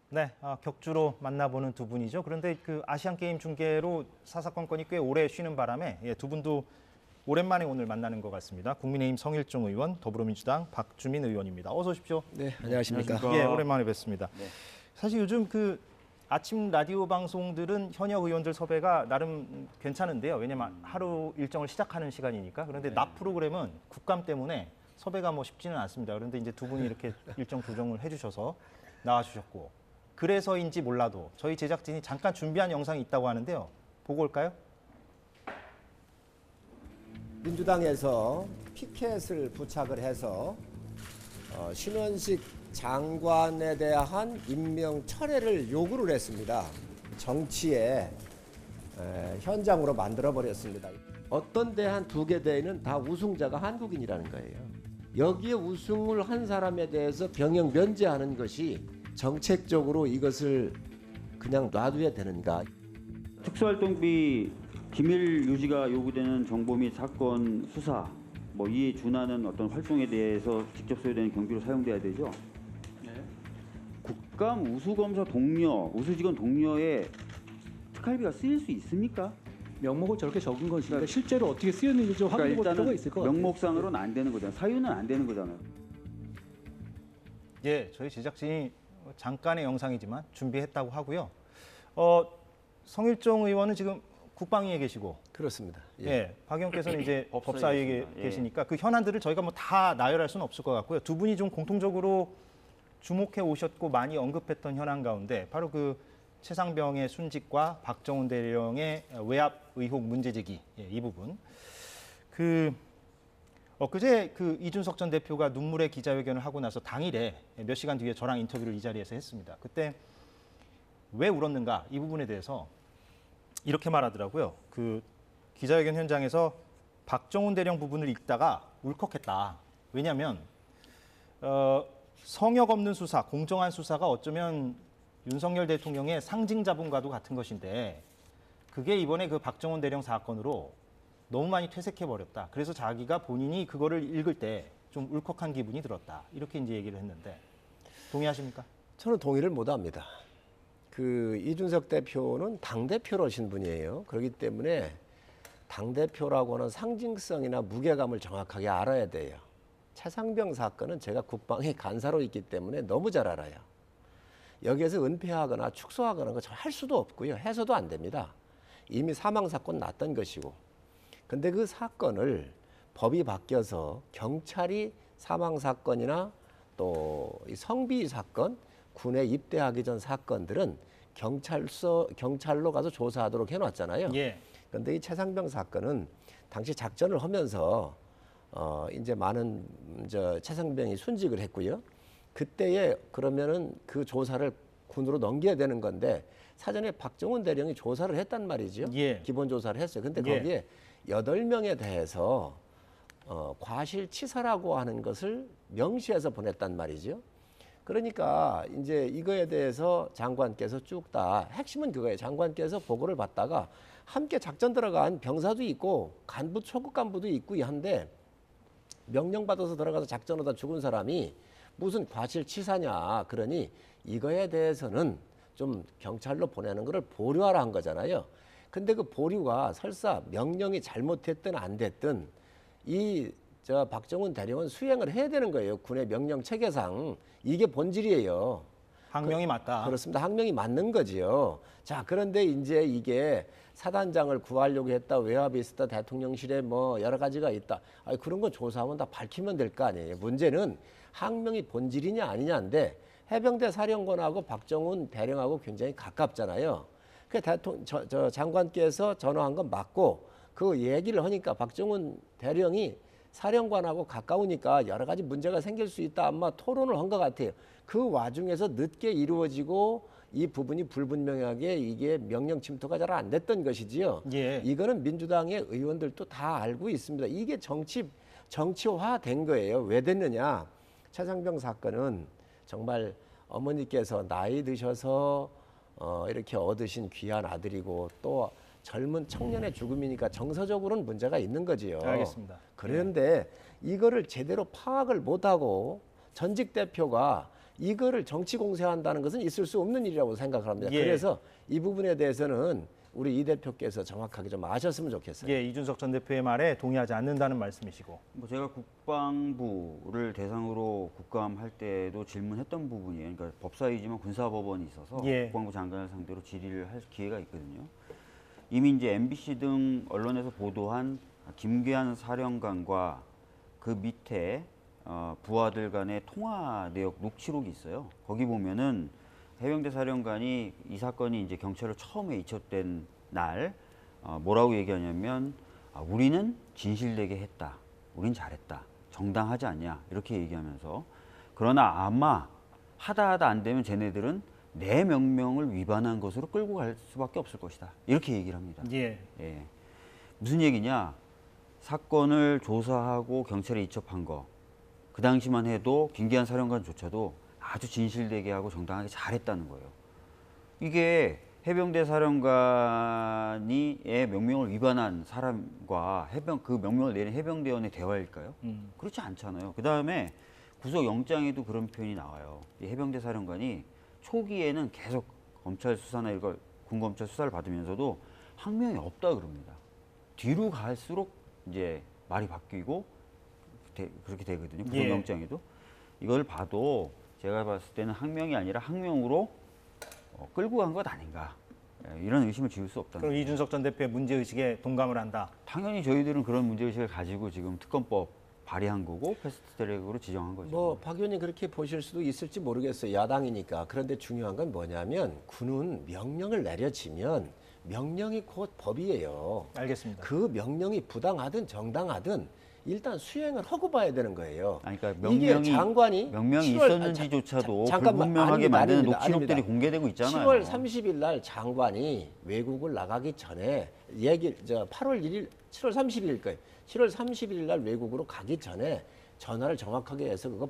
네, 격주로 만나보는 두 분이죠. 그런데 그 아시안 게임 중계로 사사건건이 꽤 오래 쉬는 바람에 두 분도 오랜만에 오늘 만나는 것 같습니다. 국민의힘 성일종 의원, 더불어민주당 박주민 의원입니다. 어서 오십시오. 네, 안녕하십니까. 예, 오랜만에 뵙습니다. 네. 사실 요즘 그 아침 라디오 방송들은 현역 의원들 섭외가 나름 괜찮은데요. 왜냐면 하루 일정을 시작하는 시간이니까. 그런데 낮 프로그램은 국감 때문에 섭외가 뭐 쉽지는 않습니다. 그런데 이제 두 분이 이렇게 일정 조정을 해주셔서 나와주셨고, 그래서인지 몰라도 저희 제작진이 잠깐 준비한 영상이 있다고 하는데요. 보고 올까요? 민주당에서 피켓을 부착을 해서 신원식 장관에 대한 임명 철회를 요구를 했습니다. 정치의 현장으로 만들어 버렸습니다. 어떤 대 한 두 개 대회는 다 우승자가 한국인이라는 거예요. 여기에 우승을 한 사람에 대해서 병역 면제하는 것이 정책적으로 이것을 그냥 놔둬야 되는가? 특수활동비 기밀 유지가 요구되는 정보 및 사건 수사, 뭐 이에 준하는 어떤 활동에 대해서 직접 소요되는 경비로 사용돼야 되죠. 국감 우수검사 동료, 우수직원 동료의 특활비가 쓰일 수 있습니까? 명목을 저렇게 적은 것인데 그러니까 실제로 어떻게 쓰였는지 좀 확인해 볼 필요가 있을 것 같아요. 명목상으로는 안 되는 거잖아요. 사유는 안 되는 거잖아요. 예, 저희 제작진이 잠깐의 영상이지만 준비했다고 하고요. 성일종 의원은 지금 국방위에 계시고, 그렇습니다. 예, 박 의원께서는 이제 법사위에 법사위에 계십니다. 예. 계시니까 그 현안들을 저희가 뭐 다 나열할 수는 없을 것 같고요. 두 분이 좀 공통적으로 주목해 오셨고 많이 언급했던 현안 가운데 바로 그 최상병의 순직과 박정훈 대령의 외압 의혹 문제 제기, 이 부분. 그제 그 이준석 전 대표가 눈물의 기자회견을 하고 나서 당일에 몇 시간 뒤에 저랑 인터뷰를 이 자리에서 했습니다. 그때 왜 울었는가 이 부분에 대해서 이렇게 말하더라고요. 그 기자회견 현장에서 박정훈 대령 부분을 읽다가 울컥했다. 왜냐하면 성역 없는 수사, 공정한 수사가 어쩌면 윤석열 대통령의 상징 자본과도 같은 것인데 그게 이번에 그 박정훈 대령 사건으로 너무 많이 퇴색해버렸다. 그래서 자기가 본인이 그거를 읽을 때 좀 울컥한 기분이 들었다. 이렇게 이제 얘기를 했는데 동의하십니까? 저는 동의를 못합니다. 그 이준석 대표는 당대표로신 분이에요. 그렇기 때문에 당대표라고 하는 상징성이나 무게감을 정확하게 알아야 돼요. 최상병 사건은 제가 국방의 간사로 있기 때문에 너무 잘 알아요. 여기에서 은폐하거나 축소하거나 할 수도 없고요. 해서도 안 됩니다. 이미 사망사건 났던 것이고. 근데 그 사건을 법이 바뀌어서 경찰이 사망사건이나 또 이 성비 사건, 군에 입대하기 전 사건들은 경찰로 가서 조사하도록 해놨잖아요. 예. 그런데 이 최상병 사건은 당시 작전을 하면서 이제 많은 최상병이 순직을 했고요. 그때에 그러면은 그 조사를 군으로 넘겨야 되는 건데 사전에 박정훈 대령이 조사를 했단 말이죠. 예. 기본 조사를 했어요. 근데 예. 거기에 8명에 대해서 과실치사라고 하는 것을 명시해서 보냈단 말이죠. 그러니까 이제 이거에 대해서 장관께서 쭉 다 핵심은 그거예요. 장관께서 보고를 받다가 함께 작전 들어간 병사도 있고 간부 초급 간부도 있고 한데 명령받아서 들어가서 작전하다 죽은 사람이 무슨 과실치사냐. 그러니 이거에 대해서는 좀 경찰로 보내는 거를 보류하라 한 거잖아요. 근데 그 보류가 설사 명령이 잘못됐든 안 됐든 박정훈 대령은 수행을 해야 되는 거예요. 군의 명령 체계상. 이게 본질이에요. 항명이 맞다. 그렇습니다. 항명이 맞는 거지요. 자, 그런데 이제 이게 사단장을 구하려고 했다, 외압이 있었다, 대통령실에 뭐 여러 가지가 있다. 아니, 그런 건 조사하면 다 밝히면 될 거 아니에요. 문제는 항명이 본질이냐 아니냐인데 해병대 사령관하고 박정훈 대령하고 굉장히 가깝잖아요. 그 장관께서 전화한 건 맞고 그 얘기를 하니까 박정훈 대령이 사령관하고 가까우니까 여러 가지 문제가 생길 수 있다. 아마 토론을 한 것 같아요. 그 와중에서 늦게 이루어지고 이 부분이 불분명하게 이게 명령 침투가 잘 안 됐던 것이지요. 예. 이거는 민주당의 의원들도 다 알고 있습니다. 이게 정치화된 거예요. 왜 됐느냐? 최상병 사건은 정말 어머니께서 나이 드셔서 이렇게 얻으신 귀한 아들이고 또 젊은 청년의 죽음이니까 정서적으로는 문제가 있는 거지요. 알겠습니다. 그런데 이거를 제대로 파악을 못하고 전직 대표가 이거를 정치 공세한다는 것은 있을 수 없는 일이라고 생각을 합니다. 예. 그래서 이 부분에 대해서는 우리 이 대표께서 정확하게 좀 아셨으면 좋겠어요. 예, 이준석 전 대표의 말에 동의하지 않는다는 말씀이시고. 뭐 제가 국방부를 대상으로 국감할 때도 질문했던 부분이에요. 그러니까 법사위지만 군사법원이 있어서 예. 국방부 장관을 상대로 질의를 할 기회가 있거든요. 이미 이제 MBC 등 언론에서 보도한 김계한 사령관과 그 밑에 부하들 간의 통화 내역 녹취록이 있어요. 거기 보면은 해병대 사령관이 이 사건이 이제 경찰로 처음에 이첩된 날 뭐라고 얘기하냐면 우리는 진실되게 했다. 우린 잘했다. 정당하지 않냐. 이렇게 얘기하면서 그러나 아마 하다 안 되면 쟤네들은 내 명령을 위반한 것으로 끌고 갈 수밖에 없을 것이다. 이렇게 얘기를 합니다. 예. 예. 무슨 얘기냐? 사건을 조사하고 경찰에 이첩한 거. 그 당시만 해도 김기한 사령관조차도 아주 진실되게 하고 정당하게 잘했다는 거예요. 이게 해병대 사령관이의 명령을 위반한 사람과 그 명령을 내린 해병대원의 대화일까요? 그렇지 않잖아요. 그 다음에 구속영장에도 그런 표현이 나와요. 이 해병대 사령관이 초기에는 계속 검찰 수사나 이걸 군검찰 수사를 받으면서도 항명이 없다 그럽니다. 뒤로 갈수록 이제 말이 바뀌고 그렇게 되거든요. 구속영장에도. 이걸 봐도 제가 봤을 때는 항명이 아니라 항명으로 끌고 간 것 아닌가. 이런 의심을 지울 수 없다는 그럼 거예요. 이준석 전 대표의 문제의식에 동감을 한다. 당연히 저희들은 그런 문제의식을 가지고 지금 특검법 발의한 거고 패스트트랙으로 지정한 거죠. 뭐 박 의원님 그렇게 보실 수도 있을지 모르겠어요. 야당이니까. 그런데 중요한 건 뭐냐면 군은 명령을 내려지면 명령이 곧 법이에요. 알겠습니다. 그 명령이 부당하든 정당하든 일단 수행을 하고 봐야 되는 거예요. 아니, 그러니까 이게 명령이 장관이 있었는지조차도 불분명하게 아닙니다, 만드는 아닙니다, 녹취록들이 아닙니다. 공개되고 있잖아요. 7월 30일 날 장관이 외국을 나가기 전에 8월 1일 7월 30일 거예요. 7월 30일 날 외국으로 가기 전에 전화를 정확하게 해서 그거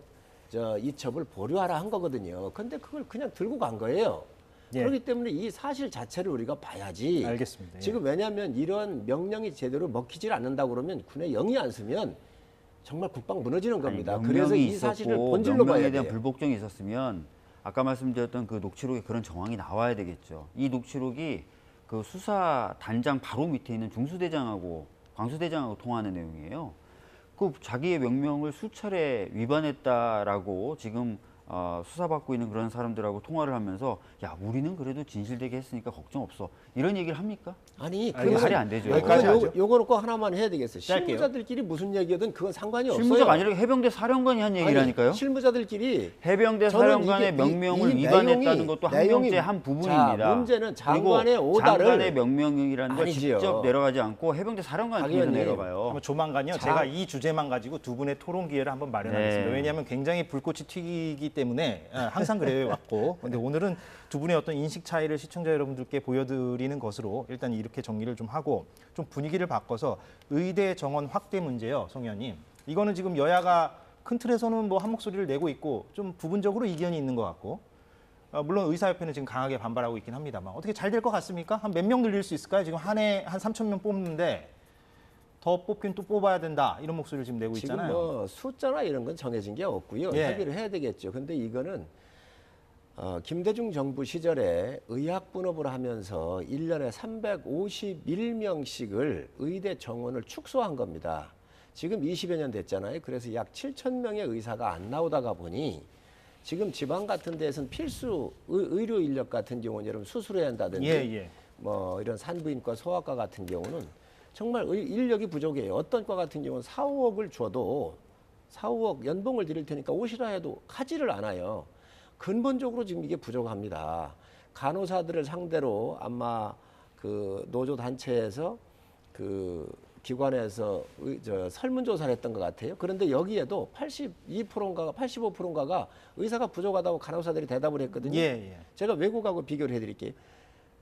이첩을 보류하라 한 거거든요. 근데 그걸 그냥 들고 간 거예요. 예. 그렇기 때문에 이 사실 자체를 우리가 봐야지. 알겠습니다. 예. 지금 왜냐하면 이런 명령이 제대로 먹히질 않는다고 그러면 군에 영이 안 쓰면 정말 국방 무너지는 겁니다. 아니, 그래서 명령이 이 사실을 있었고 본질로 봐야 명령에 대한 돼요. 불복종이 있었으면 아까 말씀드렸던 그 녹취록에 그런 정황이 나와야 되겠죠. 이 녹취록이 그 수사 단장 바로 밑에 있는 중수대장하고 광수대장하고 통화하는 내용이에요. 그 자기의 명령을 수차례 위반했다라고 지금 수사받고 있는 그런 사람들하고 통화를 하면서 야 우리는 그래도 진실되게 했으니까 걱정 없어 이런 얘기를 합니까? 아니 그게 말이 안 되죠. 여기까지 하죠. 요거는 꼭 하나만 해야 되겠어요. 짧게요. 실무자들끼리 무슨 얘기든 그건 상관이 없어요. 실무자가 아니라 해병대 사령관이 한 얘기라니까요. 실무자들끼리 해병대 저는 사령관의 이게 명령을 이 위반했다는 내용이- 것도 내용이- 항명죄 한 부분입니다. 자, 문제는 그리고 장관의 오다를 장관의 명령이라는 걸 아니지요. 직접 내려가지 않고 해병대 사령관이 박 통해서 의원님. 내려가요. 한번 조만간요. 자. 제가 이 주제만 가지고 두 분의 토론 기회를 한번 마련하겠습니다. 네. 왜냐하면 굉장히 불꽃이 튀기기 때문에 항상 그래요 왔고. 근데 오늘은 두 분의 어떤 인식 차이를 시청자 여러분들께 보여드리는 것으로 일단 이렇게 정리를 좀 하고 좀 분위기를 바꿔서 의대 정원 확대 문제요, 송 의원님. 이거는 지금 여야가 큰 틀에서는 뭐 한 목소리를 내고 있고 좀 부분적으로 이견이 있는 것 같고. 물론 의사협회는 지금 강하게 반발하고 있긴 합니다만 어떻게 잘 될 것 같습니까? 한 몇 명 늘릴 수 있을까요? 지금 한 해 한 3,000명 뽑는데 더 뽑긴 또 뽑아야 된다 이런 목소리를 지금 내고 지금 있잖아요. 뭐 숫자나 이런 건 정해진 게 없고요. 예. 협의를 해야 되겠죠. 근데 이거는 김대중 정부 시절에 의학분업을 하면서 1년에 351명씩을 의대 정원을 축소한 겁니다. 지금 20여 년 됐잖아요. 그래서 약 7,000명의 의사가 안 나오다가 보니 지금 지방 같은 데에서는 필수 의료 인력 같은 경우는 여러분 수술해야 한다든지 예. 뭐 이런 산부인과 소아과 같은 경우는 정말 인력이 부족해요. 어떤 과 같은 경우는 4, 5억을 줘도 4, 5억 연봉을 드릴 테니까 오시라 해도 하지를 않아요. 근본적으로 지금 이게 부족합니다. 간호사들을 상대로 아마 그 노조 단체에서 그 기관에서 설문조사를 했던 것 같아요. 그런데 여기에도 82%인가가 85%인가가 의사가 부족하다고 간호사들이 대답을 했거든요. 예. 제가 외국하고 비교를 해드릴게요.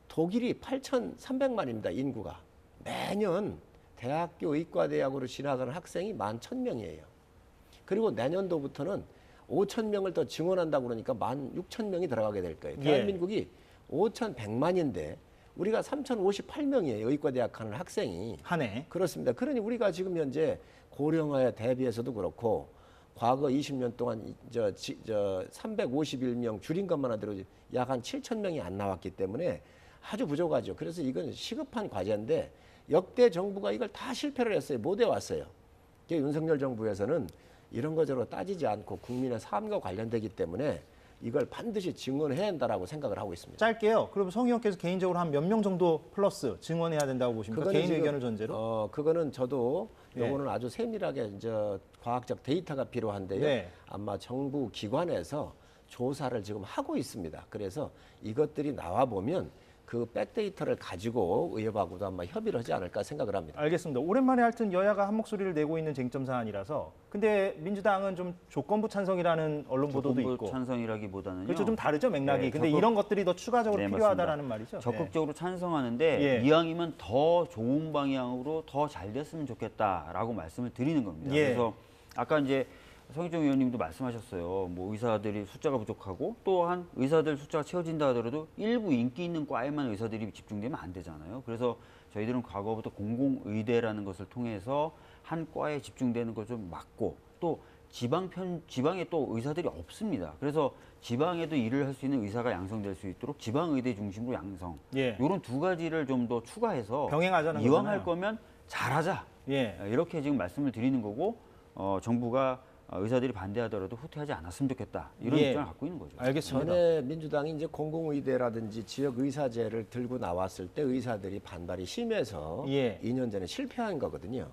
독일이 8,300만입니다. 인구가. 매년 대학교 의과대학으로 진학하는 학생이 11,000명이에요. 그리고 내년도부터는 5,000명을 더 증원한다고 그러니까 16,000명이 들어가게 될 거예요. 예. 대한민국이 5,100만인데 우리가 3,058명이에요. 의과대학 가는 학생이. 한 해. 그렇습니다. 그러니 우리가 지금 현재 고령화에 대비해서도 그렇고 과거 20년 동안 저 351명 줄인 것만 하더라도 약 한 7천 명이 안 나왔기 때문에 아주 부족하죠. 그래서 이건 시급한 과제인데 역대 정부가 이걸 다 실패를 했어요. 못 해왔어요. 윤석열 정부에서는 이런 것으로 따지지 않고 국민의 삶과 관련되기 때문에 이걸 반드시 증언해야 한다라고 생각을 하고 있습니다. 짧게요. 그럼 성 의원께서 개인적으로 한 몇 명 정도 플러스 증언해야 된다고 보십니까? 개인 지금, 의견을 전제로? 그거는 저도 예. 요거는 아주 세밀하게 이제 과학적 데이터가 필요한데요. 네. 아마 정부 기관에서 조사를 지금 하고 있습니다. 그래서 이것들이 나와 보면 그 백데이터를 가지고 의협하고도 아마 협의를 하지 않을까 생각을 합니다. 알겠습니다. 오랜만에 하여튼 여야가 한 목소리를 내고 있는 쟁점 사안이라서. 근데 민주당은 좀 조건부 찬성이라는 언론 보도도 조건부 있고. 찬성이라기보다는요. 그렇죠. 좀 다르죠, 맥락이. 네, 근데 적극- 이런 것들이 더 추가적으로 네, 필요하다라는 말이죠. 적극적으로 찬성하는데 예. 이왕이면 더 좋은 방향으로 더 잘 됐으면 좋겠다라고 말씀을 드리는 겁니다. 예. 그래서 아까 이제 성일종 의원님도 말씀하셨어요. 뭐 의사들이 숫자가 부족하고 또한 의사들 숫자가 채워진다 하더라도 일부 인기 있는 과에만 의사들이 집중되면 안 되잖아요. 그래서 저희들은 과거부터 공공의대라는 것을 통해서 한 과에 집중되는 걸 좀 막고 또 지방에 또 의사들이 없습니다. 그래서 지방에도 일을 할 수 있는 의사가 양성될 수 있도록 지방의대 중심으로 양성. 예. 이런 두 가지를 좀 더 추가해서 병행하자는 이왕 거잖아요. 할 거면 잘하자. 예. 이렇게 지금 말씀을 드리는 거고 정부가 의사들이 반대하더라도 후퇴하지 않았으면 좋겠다. 이런 예. 입장을 갖고 있는 거죠. 알겠습니다. 전에 민주당이 이제 공공의대라든지 지역 의사제를 들고 나왔을 때 의사들이 반발이 심해서 예. 2년 전에 실패한 거거든요.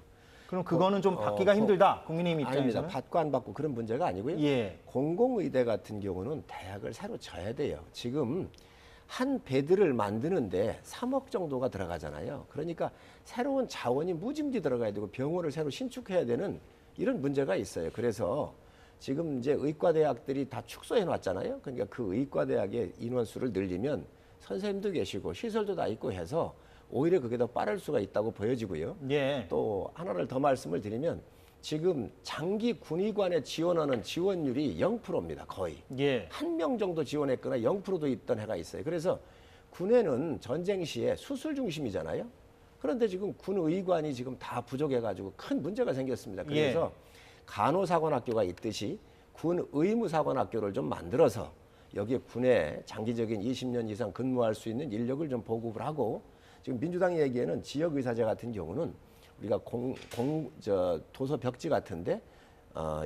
그럼 그거는 좀 받기가 힘들다. 국민의힘 아닙니다. 입장에서는. 받고 안 받고 그런 문제가 아니고요. 예. 공공의대 같은 경우는 대학을 새로 져야 돼요. 지금 한 베드를 만드는데 3억 정도가 들어가잖아요. 그러니까 새로운 자원이 무짐지 들어가야 되고 병원을 새로 신축해야 되는 이런 문제가 있어요. 그래서 지금 이제 의과대학들이 다 축소해 놨잖아요. 그러니까 그 의과대학의 인원수를 늘리면 선생님도 계시고 시설도 다 있고 해서 오히려 그게 더 빠를 수가 있다고 보여지고요. 예. 또 하나를 더 말씀을 드리면 지금 장기 군의관에 지원하는 지원율이 0%입니다. 거의. 예. 한 명 정도 지원했거나 0%도 있던 해가 있어요. 그래서 군에는 전쟁 시에 수술 중심이잖아요. 그런데 지금 군의관이 지금 다 부족해가지고 큰 문제가 생겼습니다. 그래서 간호사관학교가 있듯이 군 의무사관학교를 좀 만들어서 여기에 군에 장기적인 20년 이상 근무할 수 있는 인력을 좀 보급을 하고 지금 민주당이 얘기에는 지역의사제 같은 경우는 우리가 도서 벽지 같은데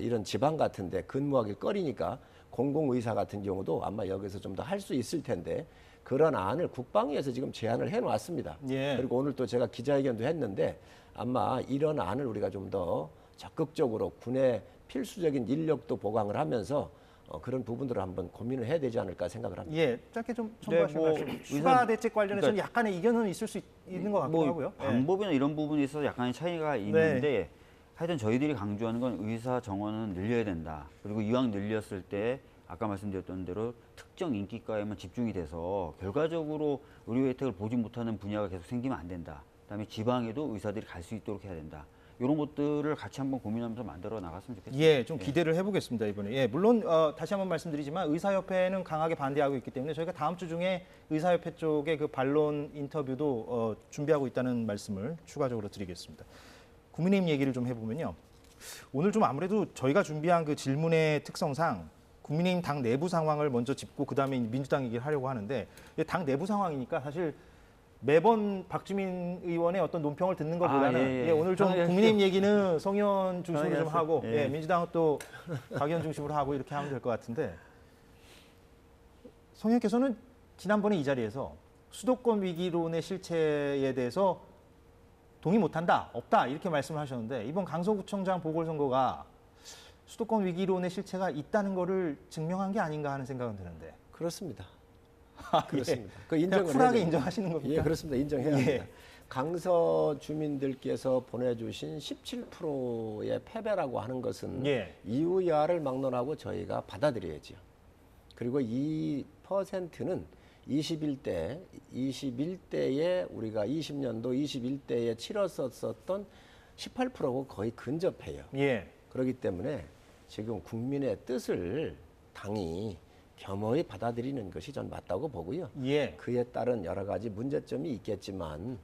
이런 지방 같은데 근무하기 꺼리니까 공공의사 같은 경우도 아마 여기서 좀 더 할 수 있을 텐데 그런 안을 국방위에서 지금 제안을 해놨습니다. 예. 그리고 오늘 또 제가 기자회견도 했는데 아마 이런 안을 우리가 좀 더 적극적으로 군의 필수적인 인력도 보강을 하면서 그런 부분들을 한번 고민을 해야 되지 않을까 생각을 합니다. 예. 짧게 좀 첨부하신 뭐 말씀. 추가 대책 관련해서는 그러니까 약간의 이견은 있을 수 있는 것 같기도 하고요. 예. 방법이나 이런 부분에 있어서 약간의 차이가 있는데 하여튼 저희들이 강조하는 건 의사 정원은 늘려야 된다. 그리고 이왕 늘렸을 때 아까 말씀드렸던 대로 특정 인기과에만 집중이 돼서 결과적으로 의료 혜택을 보지 못하는 분야가 계속 생기면 안 된다. 그다음에 지방에도 의사들이 갈 수 있도록 해야 된다. 이런 것들을 같이 한번 고민하면서 만들어 나갔으면 좋겠습니다. 예, 좀 기대를 해보겠습니다 이번에. 예, 물론 다시 한번 말씀드리지만 의사협회는 강하게 반대하고 있기 때문에 저희가 다음 주 중에 의사협회 쪽의 그 반론 인터뷰도 준비하고 있다는 말씀을 추가적으로 드리겠습니다. 국민의힘 얘기를 좀 해보면요. 오늘 좀 아무래도 저희가 준비한 그 질문의 특성상 국민의힘 당 내부 상황을 먼저 짚고 그다음에 민주당 얘기를 하려고 하는데 당 내부 상황이니까 사실 매번 박주민 의원의 어떤 논평을 듣는 것보다는 오늘 좀 국민의힘 얘기는 성 의원 중심으로 좀 하고 민주당은 또 박 의원 중심으로 하고 이렇게 하면 될 것 같은데 성 의원께서는 지난번에 이 자리에서 수도권 위기론의 실체에 대해서 동의 못한다, 없다 이렇게 말씀을 하셨는데 이번 강서구청장 보궐선거가 수도권 위기론의 실체가 있다는 거를 증명한 게 아닌가 하는 생각은 드는데. 그렇습니다. 예. 그렇습니다. 그 그냥 인정을 쿨하게 해야 인정하시는 겁니까? 예, 그렇습니다. 인정해야 예. 합니다. 강서 주민들께서 보내주신 17%의 패배라고 하는 것은 예. 이유야를 막론하고 저희가 받아들여야죠. 그리고 이 퍼센트는 21대에 우리가 20년도 21대에 치렀었던 18%고 거의 근접해요. 예. 그렇기 때문에 지금 국민의 뜻을 당이 겸허히 받아들이는 것이 전 맞다고 보고요. 예. 그에 따른 여러 가지 문제점이 있겠지만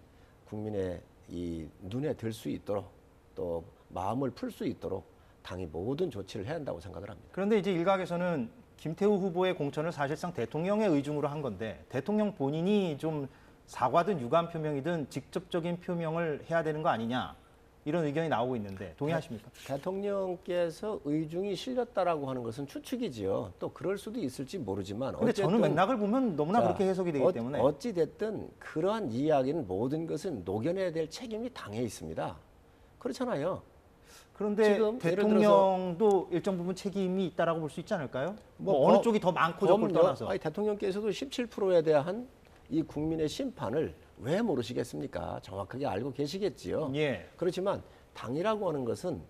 국민의 이 눈에 들 수 있도록 또 마음을 풀 수 있도록 당이 모든 조치를 해야 한다고 생각을 합니다. 그런데 이제 일각에서는 김태우 후보의 공천을 사실상 대통령의 의중으로 한 건데 대통령 본인이 좀 사과든 유감 표명이든 직접적인 표명을 해야 되는 거 아니냐 이런 의견이 나오고 있는데 동의하십니까? 대통령께서 의중이 실렸다라고 하는 것은 추측이지요. 또 그럴 수도 있을지 모르지만 근데 저는 맥락을 보면 너무나 자, 그렇게 해석이 되기 때문에 어찌 됐든 그러한 이야기는 모든 것은 녹여내야 될 책임이 당에 있습니다. 그렇잖아요. 그런데 지금 예를 대통령도 일정 부분 책임이 있다라고 볼 수 있지 않을까요? 뭐 어느 쪽이 더 많고 적고를 떠나서 아니, 대통령께서도 17%에 대한 이 국민의 심판을 왜 모르시겠습니까? 정확하게 알고 계시겠지요. 예. 그렇지만 당이라고 하는 것은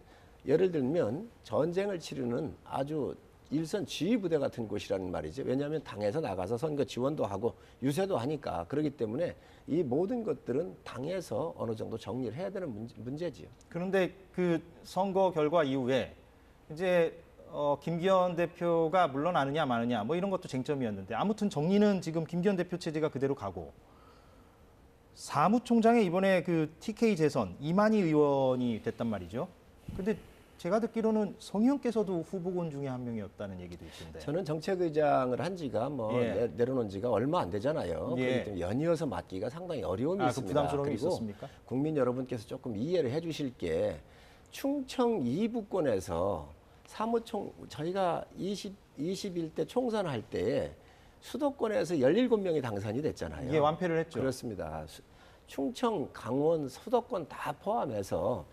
예를 들면 전쟁을 치르는 아주 일선 지휘부대 같은 곳이라는 말이죠. 왜냐하면 당에서 나가서 선거 지원도 하고 유세도 하니까. 그렇기 때문에 이 모든 것들은 당에서 어느 정도 정리를 해야 되는 문제지요. 그런데 그 선거 결과 이후에 이제 김기현 대표가 물러나느냐 마느냐 뭐 이런 것도 쟁점이었는데 아무튼 정리는 지금 김기현 대표 체제가 그대로 가고 사무총장에 이번에 그 TK 재선 이만희 의원이 됐단 말이죠. 근데 제가 듣기로는 성희영께서도 후보군 중에 한 명이었다는 얘기도 있던데. 저는 정책의장을 한 지가 내려놓은 지가 얼마 안 되잖아요. 예. 그렇기 때문에 연이어서 맡기가 상당히 어려움이 그 있습니다. 부담스러움이 그리고 있었습니까? 국민 여러분께서 조금 이해를 해주실 게 충청 이북권에서 저희가 21대 총선할 때 수도권에서 17명이 당선이 됐잖아요. 예, 완패를 했죠. 그렇습니다. 충청, 강원, 수도권 다 포함해서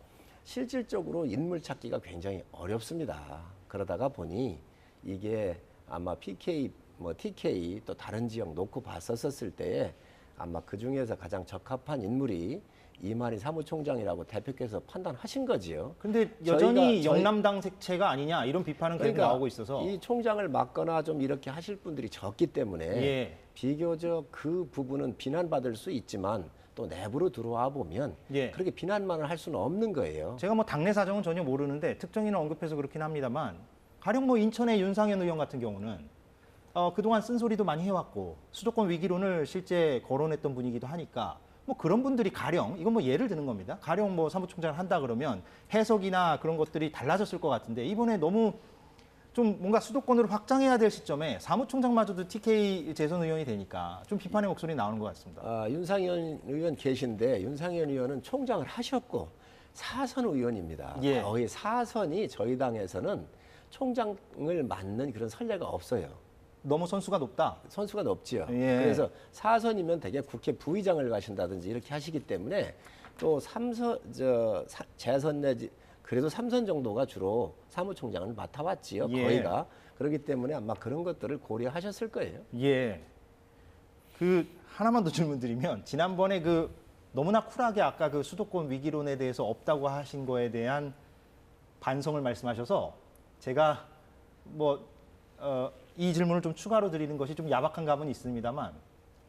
실질적으로 인물 찾기가 굉장히 어렵습니다. 그러다가 보니 이게 아마 PK, TK 또 다른 지역 놓고 봤었을 때에 아마 그 중에서 가장 적합한 인물이 이만희 사무총장이라고 대표께서 판단하신 거지요. 근데 여전히 저희- 영남당 색채가 아니냐 이런 비판은 계속 나오고 있어서. 이 총장을 맡거나 좀 이렇게 하실 분들이 적기 때문에 예. 비교적 그 부분은 비난받을 수 있지만 또 내부로 들어와 보면 예. 그렇게 비난만을 할 수는 없는 거예요. 제가 뭐 당내 사정은 전혀 모르는데 특정인을 언급해서 그렇긴 합니다만 가령 뭐 인천의 윤상현 의원 같은 경우는 그동안 쓴소리도 많이 해왔고 수도권 위기론을 실제 거론했던 분이기도 하니까 뭐 그런 분들이 가령 이건 뭐 예를 드는 겁니다. 가령 뭐 사무총장을 한다 그러면 해석이나 그런 것들이 달라졌을 것 같은데 이번에 너무 좀 뭔가 수도권으로 확장해야 될 시점에 사무총장마저도 TK 재선 의원이 되니까 좀 비판의 목소리 나오는 것 같습니다. 윤상현 의원 계신데 윤상현 의원은 총장을 하셨고 사선 의원입니다. 예. 거의 사선이 저희 당에서는 총장을 맡는 그런 선례가 없어요. 너무 선수가 높다. 선수가 높지요. 예. 그래서 사선이면 되게 국회 부의장을 가신다든지 이렇게 하시기 때문에 또 재선 내지 그래도 3선 정도가 주로 사무총장을 맡아왔지요. 예. 거의가. 그렇기 때문에 아마 그런 것들을 고려하셨을 거예요. 예. 그 하나만 더 질문드리면 지난번에 그 너무나 쿨하게 아까 그 수도권 위기론에 대해서 없다고 하신 거에 대한 반성을 말씀하셔서 제가 이 질문을 좀 추가로 드리는 것이 좀 야박한 감은 있습니다만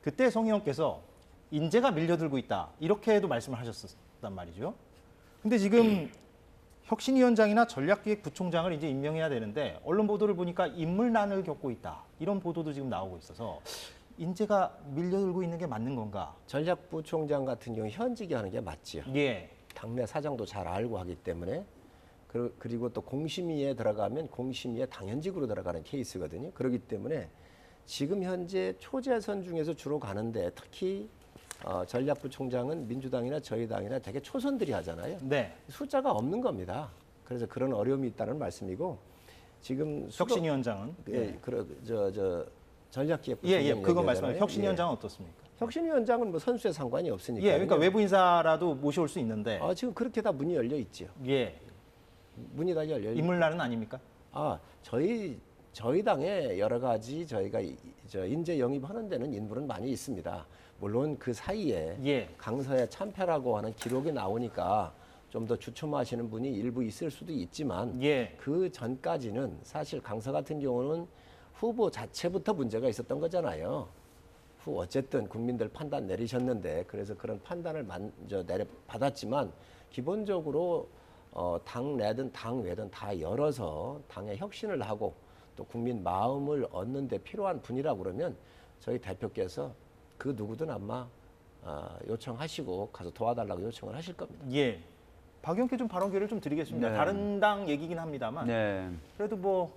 그때 성희영께서 인재가 밀려들고 있다 이렇게도 말씀을 하셨단 말이죠. 근데 지금 혁신위원장이나 전략기획부총장을 이제 임명해야 되는데 언론 보도를 보니까 인물난을 겪고 있다 이런 보도도 지금 나오고 있어서 인재가 밀려들고 있는 게 맞는 건가? 전략부총장 같은 경우 현직이 하는 게 맞지요. 예. 당내 사정도 잘 알고 하기 때문에 그리고 또 공심위에 들어가면 공심위에 당연직으로 들어가는 케이스거든요. 그렇기 때문에 지금 현재 초재선 중에서 주로 가는데 특히 전략부총장은 민주당이나 저희 당이나 되게 초선들이 하잖아요. 네. 숫자가 없는 겁니다. 그래서 그런 어려움이 있다는 말씀이고 지금 혁신위원장은 전략기획부총장 예, 그건 말씀하세요. 얘기하잖아요. 혁신위원장은 어떻습니까? 혁신위원장은 뭐 선수에 상관이 없으니까. 예, 그러니까 외부 인사라도 모셔올 수 있는데 지금 그렇게 다 문이 열려 있지요. 예, 문이 다 열려 있. 인물난은 아닙니까? 저희 당에 여러 가지 저희가 인재 영입하는 데는 인물은 많이 있습니다. 물론 그 사이에 예. 강서의 참패라고 하는 기록이 나오니까 좀 더 주춤하시는 분이 일부 있을 수도 있지만 예. 그 전까지는 사실 강서 같은 경우는 후보 자체부터 문제가 있었던 거잖아요. 어쨌든 국민들 판단 내리셨는데 그래서 그런 판단을 받았지만 기본적으로 당 내든 당 외든 다 열어서 당의 혁신을 하고 또 국민 마음을 얻는 데 필요한 분이라고 그러면 저희 대표께서 그 누구든 아마 요청하시고 가서 도와달라고 요청을 하실 겁니다. 예. 박영께 좀 발언 기회를 좀 드리겠습니다. 네. 다른 당 얘기긴 합니다만 네. 그래도 뭐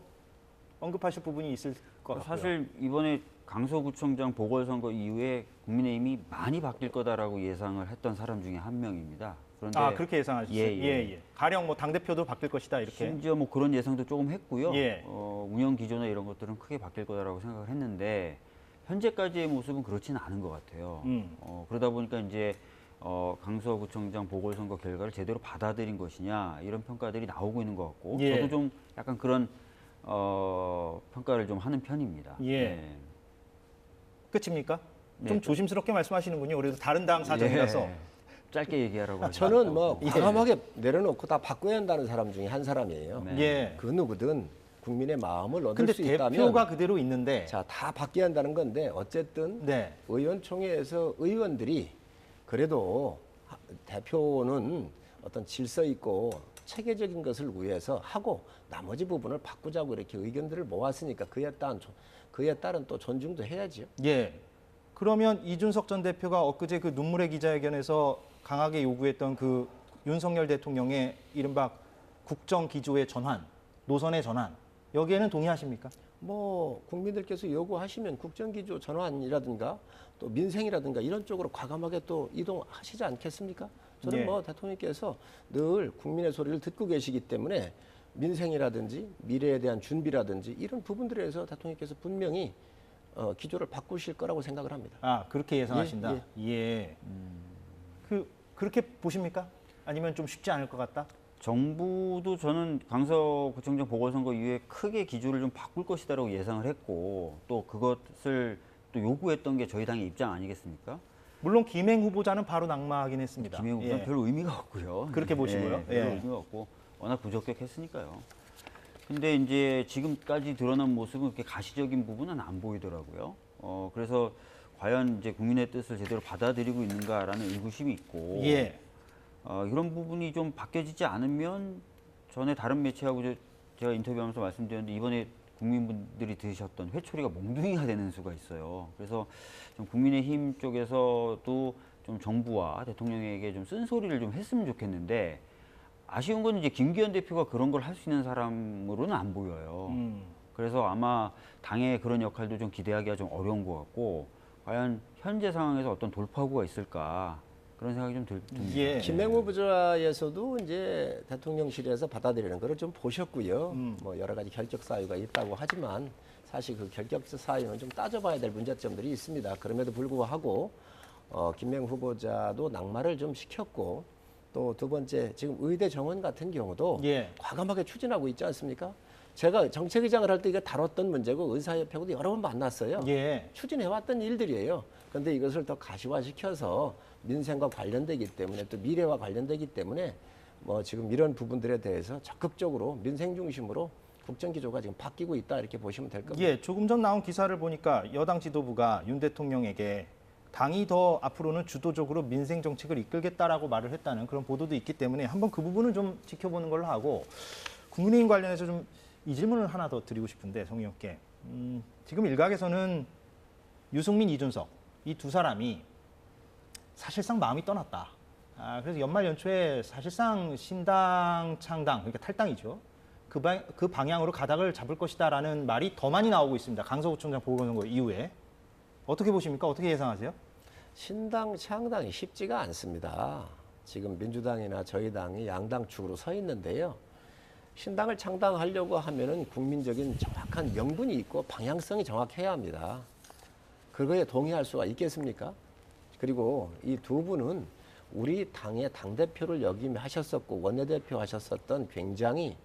언급하실 부분이 있을 것 같고요. 사실 이번에 강서구청장 보궐선거 이후에 국민의힘이 많이 바뀔 거다라고 예상을 했던 사람 중에 한 명입니다. 그런데 그렇게 예상하셨어요? 예. 가령 뭐 당대표도 바뀔 것이다 이렇게. 심지어 뭐 그런 예상도 조금 했고요. 예. 운영 기조나 이런 것들은 크게 바뀔 거다라고 생각을 했는데 현재까지의 모습은 그렇지는 않은 것 같아요. 그러다 보니까 이제 강서구청장 보궐선거 결과를 제대로 받아들인 것이냐 이런 평가들이 나오고 있는 것 같고 예. 저도 좀 약간 그런 평가를 좀 하는 편입니다. 예. 네. 끝입니까? 네. 좀 조심스럽게 말씀하시는군요. 그래도 다른 당 사정이라서. 예. 짧게 얘기하라고 하죠. 저는 뭐 과감하게 내려놓고 다 바꿔야 한다는 사람 중에 한 사람이에요. 네. 예. 그 누구든 국민의 마음을 얻을 근데 수 있다면 대표가 그대로 있는데. 자, 다 바뀌어야 한다는 건데 어쨌든 네. 의원총회에서 의원들이 그래도 대표는 어떤 질서 있고 체계적인 것을 위해서 하고 나머지 부분을 바꾸자고 이렇게 의견들을 모았으니까 그에 따른 또 존중도 해야죠. 예. 그러면 이준석 전 대표가 엊그제 그 눈물의 기자회견에서 강하게 요구했던 그 윤석열 대통령의 이른바 국정 기조의 전환, 노선의 전환, 여기에는 동의하십니까? 뭐 국민들께서 요구하시면 국정기조 전환이라든가 또 민생이라든가 이런 쪽으로 과감하게 또 이동하시지 않겠습니까? 저는 예. 뭐 대통령께서 늘 국민의 소리를 듣고 계시기 때문에 민생이라든지 미래에 대한 준비라든지 이런 부분들에 대해서 대통령께서 분명히 기조를 바꾸실 거라고 생각을 합니다. 그렇게 예상하신다. 예, 예. 그렇게 보십니까? 아니면 좀 쉽지 않을 것 같다? 정부도 저는 강서구청장 보궐선거 이후에 크게 기조를 좀 바꿀 것이다라고 예상을 했고 또 그것을 또 요구했던 게 저희 당의 입장 아니겠습니까? 물론 김행 후보자는 바로 낙마하긴 했습니다. 김혜우 후보는 예. 별 의미가 없고요. 그렇게 보시고요. 별 예. 의미가 없고 워낙 부적격했으니까요. 근데 이제 지금까지 드러난 모습은 그렇게 가시적인 부분은 안 보이더라고요. 그래서 과연 이제 국민의 뜻을 제대로 받아들이고 있는가라는 의구심이 있고 예. 이런 부분이 좀 바뀌어지지 않으면 전에 다른 매체하고 제가 인터뷰하면서 말씀드렸는데 이번에 국민분들이 들으셨던 회초리가 몽둥이가 되는 수가 있어요. 그래서 좀 국민의힘 쪽에서도 좀 정부와 대통령에게 좀 쓴소리를 좀 했으면 좋겠는데 아쉬운 건 이제 김기현 대표가 그런 걸 할 수 있는 사람으로는 안 보여요. 그래서 아마 당의 그런 역할도 좀 기대하기가 좀 어려운 것 같고 과연 현재 상황에서 어떤 돌파구가 있을까 그런 생각이 좀 듭니다. 예. 김행 후보자에서도 이제 대통령실에서 받아들이는 거를 좀 보셨고요. 뭐 여러 가지 결격 사유가 있다고 하지만 사실 그 결격 사유는 좀 따져봐야 될 문제점들이 있습니다. 그럼에도 불구하고 김행 후보자도 낙마를 좀 시켰고 또 두 번째 지금 의대 정원 같은 경우도 예. 과감하게 추진하고 있지 않습니까? 제가 정책의장을 할 때 이거 다뤘던 문제고 의사협회하고도 여러 번 만났어요. 예. 추진해왔던 일들이에요. 그런데 이것을 더 가시화시켜서 민생과 관련되기 때문에 또 미래와 관련되기 때문에 뭐 지금 이런 부분들에 대해서 적극적으로 민생 중심으로 국정기조가 지금 바뀌고 있다 이렇게 보시면 될 겁니다. 예, 조금 전 나온 기사를 보니까 여당 지도부가 윤 대통령에게 당이 더 앞으로는 주도적으로 민생 정책을 이끌겠다라고 말을 했다는 그런 보도도 있기 때문에 한번 그 부분을 좀 지켜보는 걸로 하고 국민의힘 관련해서 좀 이 질문을 하나 더 드리고 싶은데 성 의원께 지금 일각에서는 유승민, 이준석 이 두 사람이 사실상 마음이 떠났다. 그래서 연말 연초에 사실상 신당 창당 그러니까 탈당이죠. 그 방향으로 가닥을 잡을 것이다라는 말이 더 많이 나오고 있습니다. 강서구청장 보궐선거 이후에 어떻게 보십니까? 어떻게 예상하세요? 신당 창당이 쉽지가 않습니다. 지금 민주당이나 저희 당이 양당 축으로 서 있는데요. 신당을 창당하려고 하면은 국민적인 정확한 명분이 있고 방향성이 정확해야 합니다. 그거에 동의할 수가 있겠습니까? 그리고 이 두 분은 우리 당의 당대표를 역임하셨었고 원내대표 하셨었던 굉장히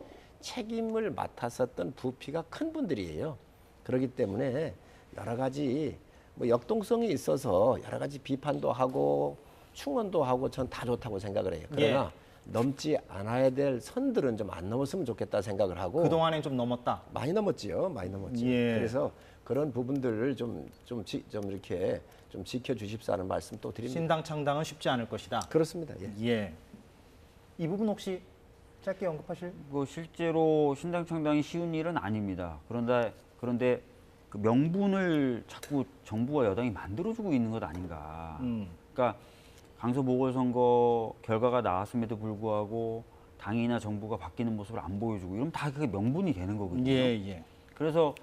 책임을 맡았었던 부피가 큰 분들이에요. 그렇기 때문에 여러 가지 뭐 역동성이 있어서 여러 가지 비판도 하고 충원도 하고 전 다 좋다고 생각을 해요. 그러나 넘지 않아야 될 선들은 좀 안 넘었으면 좋겠다 생각을 하고 그동안엔 좀 넘었다. 많이 넘었지요. 많이 넘었죠. 예. 그래서 그런 부분들을 좀 이렇게 좀 지켜주십사 하는 말씀 또 드립니다. 신당 창당은 쉽지 않을 것이다. 그렇습니다. 예. 예. 이 부분 혹시 짧게 언급하실? 뭐 실제로 신당 창당이 쉬운 일은 아닙니다. 그런데 그 명분을 자꾸 정부와 여당이 만들어주고 있는 것 아닌가. 그러니까 강서 보궐선거 결과가 나왔음에도 불구하고 당이나 정부가 바뀌는 모습을 안 보여주고 이러면 다 그게 명분이 되는 거거든요. 예. 그래서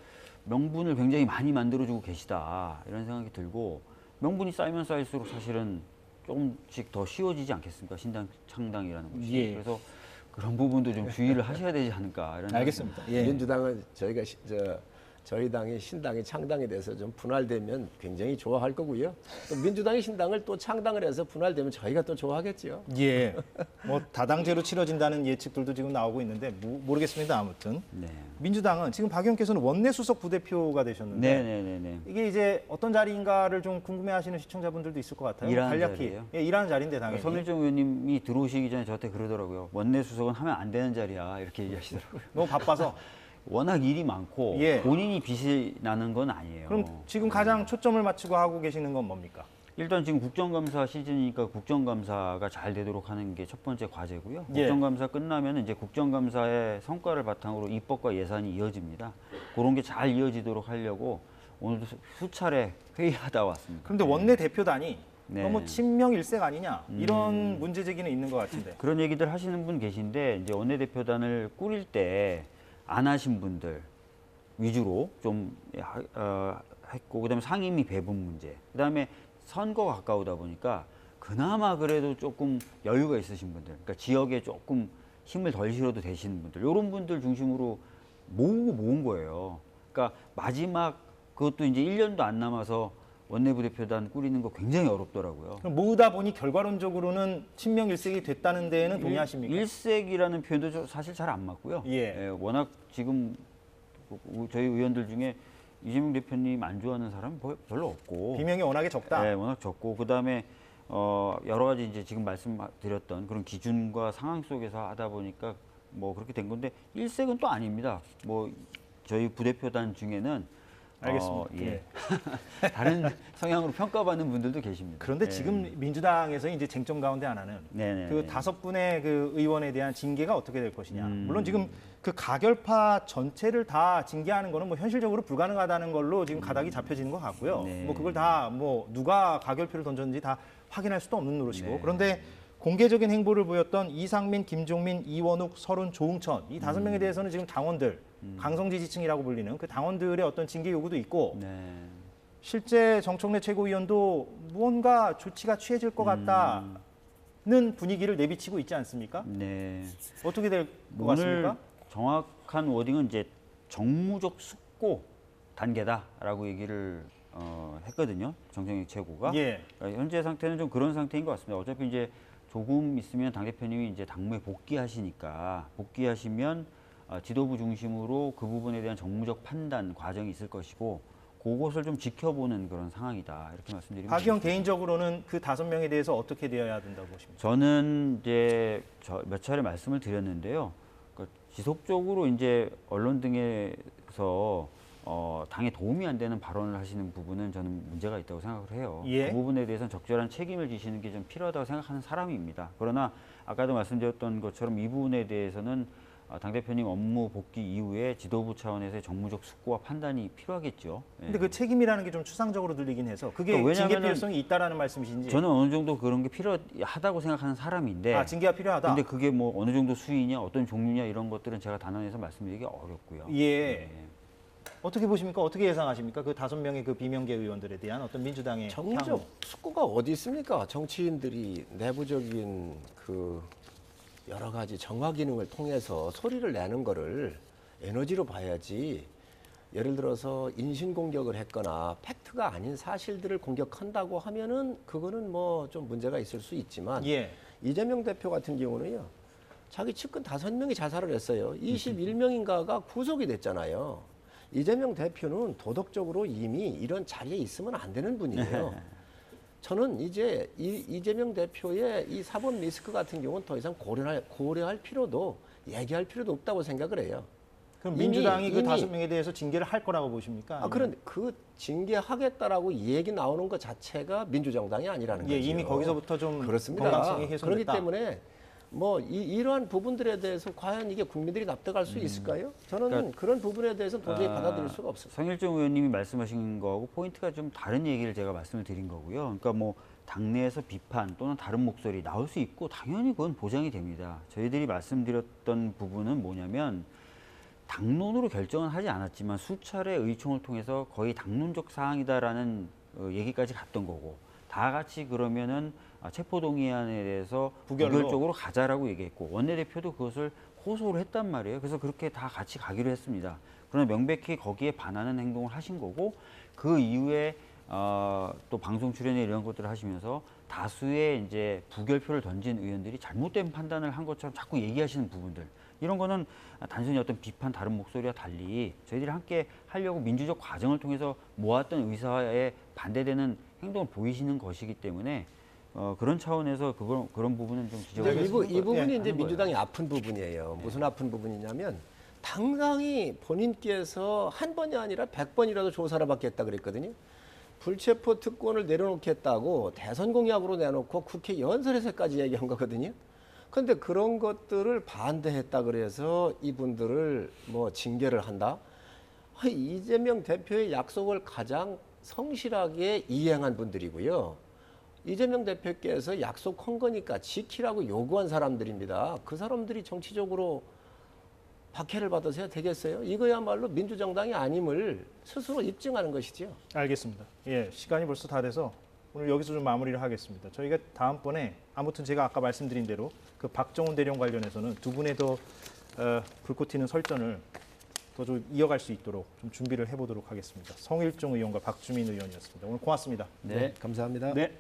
명분을 굉장히 많이 만들어주고 계시다 이런 생각이 들고 명분이 쌓이면 쌓일수록 사실은 조금씩 더 쉬워지지 않겠습니까? 신당 창당이라는 것이. 예. 그래서 그런 부분도 좀 주의를 하셔야 되지 않을까 이런 알겠습니다. 예. 민주당은 저희 당이 신당이 창당이 돼서 좀 분할되면 굉장히 좋아할 거고요. 또 민주당이 신당을 또 창당을 해서 분할되면 저희가 또 좋아하겠죠. 예. 뭐 다당제로 치러진다는 예측들도 지금 나오고 있는데 모르겠습니다. 아무튼 네. 민주당은 지금 박 의원께서는 원내 수석 부대표가 되셨는데 네네네네. 이게 이제 어떤 자리인가를 좀 궁금해하시는 시청자분들도 있을 것 같아요. 일하는 간략히 자리예요? 예, 일하는 자리인데 당연히. 선일정 의원님이 들어오시기 전에 저한테 그러더라고요. 원내 수석은 하면 안 되는 자리야 이렇게 얘기하시더라고요. 너무 바빠서. 워낙 일이 많고 예. 본인이 빚이 나는 건 아니에요. 그럼 지금 가장 초점을 맞추고 하고 계시는 건 뭡니까? 일단 지금 국정감사 시즌이니까 국정감사가 잘 되도록 하는 게 첫 번째 과제고요. 예. 국정감사 끝나면 이제 국정감사의 성과를 바탕으로 입법과 예산이 이어집니다. 그런 게 잘 이어지도록 하려고 오늘도 수차례 회의하다 왔습니다. 그런데 원내 대표단이 네. 너무 친명일색 아니냐 이런 문제 제기는 있는 것 같은데. 그런 얘기들 하시는 분 계신데 이제 원내대표단을 꾸릴 때 안 하신 분들 위주로 좀 했고 그다음에 상임위 배분 문제 그다음에 선거 가까우다 보니까 그나마 그래도 조금 여유가 있으신 분들 그러니까 지역에 조금 힘을 덜 실어도 되시는 분들 이런 분들 중심으로 모은 거예요. 그러니까 마지막 그것도 이제 1년도 안 남아서 원내부대표단 꾸리는 거 굉장히 어렵더라고요. 그럼 모으다 보니 결과론적으로는 친명일색이 됐다는 데에는 동의하십니까? 일색이라는 표현도 사실 잘 안 맞고요. 예. 워낙 지금 저희 의원들 중에 이재명 대표님 안 좋아하는 사람은 별로 없고 비명이 워낙에 적다. 네, 워낙 적고 그다음에 여러 가지 이제 지금 말씀드렸던 그런 기준과 상황 속에서 하다 보니까 뭐 그렇게 된 건데 일색은 또 아닙니다. 뭐 저희 부대표단 중에는 알겠습니다. 예. 다른 성향으로 평가받는 분들도 계십니다. 그런데 예. 지금 민주당에서 이제 쟁점 가운데 하나는 네네. 그 5분의 그 의원에 대한 징계가 어떻게 될 것이냐. 음. 물론 지금 그 가결파 전체를 다 징계하는 거는 뭐 현실적으로 불가능하다는 걸로 지금 가닥이 잡혀지는 것 같고요. 네. 뭐 그걸 다 뭐 누가 가결표를 던졌는지 다 확인할 수도 없는 노릇이고. 네. 그런데 공개적인 행보를 보였던 이상민, 김종민, 이원욱, 서른, 조응천 이 5명에 대해서는 지금 당원들 강성 지지층이라고 불리는 그 당원들의 어떤 징계 요구도 있고 네. 실제 정청래 최고위원도 무언가 조치가 취해질 것 같다는 분위기를 내비치고 있지 않습니까? 네. 어떻게 될 것 오늘 같습니까? 정확한 워딩은 이제 정무적 숙고 단계다라고 얘기를 했거든요. 정청래 최고가. 예. 그러니까 현재 상태는 좀 그런 상태인 것 같습니다. 어차피 이제 조금 있으면 당 대표님이 이제 당무에 복귀하시니까 복귀하시면 지도부 중심으로 그 부분에 대한 정무적 판단 과정이 있을 것이고 그것을 좀 지켜보는 그런 상황이다 이렇게 말씀드리면 박 의원 개인적으로는 그 5명에 대해서 어떻게 되어야 된다고 보십니까? 저는 이제 몇 차례 말씀을 드렸는데요. 그러니까 지속적으로 이제 언론 등에서 당에 도움이 안 되는 발언을 하시는 부분은 저는 문제가 있다고 생각을 해요. 예. 그 부분에 대해서는 적절한 책임을 지시는 게 좀 필요하다고 생각하는 사람입니다. 그러나 아까도 말씀드렸던 것처럼 이 부분에 대해서는 당대표님 업무 복귀 이후에 지도부 차원에서의 정무적 숙고와 판단이 필요하겠죠. 예. 근데 그 책임이라는 게 좀 추상적으로 들리긴 해서 그게 그러니까 징계 왜냐면은 필요성이 있다라는 말씀이신지. 저는 어느 정도 그런 게 필요하다고 생각하는 사람인데 징계가 필요하다. 근데 그게 뭐 어느 정도 수위냐 어떤 종류냐 이런 것들은 제가 단언해서 말씀드리기 어렵고요. 예. 어떻게 보십니까? 어떻게 예상하십니까? 그 5명의 그 비명계 의원들에 대한 어떤 민주당의 정무적 향후. 숙고가 어디 있습니까? 정치인들이 내부적인 그 여러 가지 정화 기능을 통해서 소리를 내는 거를 에너지로 봐야지. 예를 들어서 인신 공격을 했거나 팩트가 아닌 사실들을 공격한다고 하면은 그거는 뭐 좀 문제가 있을 수 있지만 예. 이재명 대표 같은 경우는요. 자기 측근 5명이 자살을 했어요. 21명인가가 구속이 됐잖아요. 이재명 대표는 도덕적으로 이미 이런 자리에 있으면 안 되는 분이에요. 저는 이제 이재명 대표의 이 사법 리스크 같은 경우는 더 이상 고려할 필요도 얘기할 필요도 없다고 생각을 해요. 그럼 민주당이 그 5명에 대해서 징계를 할 거라고 보십니까? 그런데 그 징계하겠다라고 얘기 나오는 것 자체가 민주정당이 아니라는 예, 거죠. 이미 거기서부터 좀 그렇습니다. 건강성이 훼손됐다. 그렇기 때문에 뭐 이러한 부분들에 대해서 과연 이게 국민들이 납득할 수 있을까요? 저는 그러니까, 그런 부분에 대해서 도저히 받아들일 수가 없습니다. 성일종 의원님이 말씀하신 거하고 포인트가 좀 다른 얘기를 제가 말씀을 드린 거고요. 그러니까 뭐 당내에서 비판 또는 다른 목소리 나올 수 있고 당연히 그건 보장이 됩니다. 저희들이 말씀드렸던 부분은 뭐냐면 당론으로 결정은 하지 않았지만 수차례 의총을 통해서 거의 당론적 사항이다라는 얘기까지 갔던 거고 다 같이 그러면은 체포동의안에 대해서 부결적으로 가자라고 얘기했고 원내대표도 그것을 호소를 했단 말이에요. 그래서 그렇게 다 같이 가기로 했습니다. 그러나 명백히 거기에 반하는 행동을 하신 거고 그 이후에 또 방송 출연에 이런 것들을 하시면서 다수의 이제 부결표를 던진 의원들이 잘못된 판단을 한 것처럼 자꾸 얘기하시는 부분들 이런 거는 단순히 어떤 비판 다른 목소리와 달리 저희들이 함께 하려고 민주적 과정을 통해서 모았던 의사에 반대되는 행동을 보이시는 것이기 때문에 그런 차원에서 그런 부분은 좀 지적을 이 부분이 하는 이제 거예요. 민주당이 아픈 부분이에요. 무슨 아픈 부분이냐면 당당히 본인께서 한 번이 아니라 100번이라도 조사를 받겠다 그랬거든요. 불체포 특권을 내려놓겠다고 대선 공약으로 내놓고 국회 연설에서까지 얘기한 거거든요. 그런데 그런 것들을 반대했다 그래서 이분들을 뭐 징계를 한다? 이재명 대표의 약속을 가장 성실하게 이행한 분들이고요. 이재명 대표께서 약속한 거니까 지키라고 요구한 사람들입니다. 그 사람들이 정치적으로 박해를 받아서야 되겠어요? 이거야말로 민주정당이 아님을 스스로 입증하는 것이죠. 알겠습니다. 예, 시간이 벌써 다 돼서 오늘 여기서 좀 마무리를 하겠습니다. 저희가 다음번에 아무튼 제가 아까 말씀드린 대로 그 박정훈 대령 관련해서는 두 분의 더 불꽃 튀는 설전을 더 좀 이어갈 수 있도록 좀 준비를 해보도록 하겠습니다. 성일종 의원과 박주민 의원이었습니다. 오늘 고맙습니다. 네, 감사합니다. 네.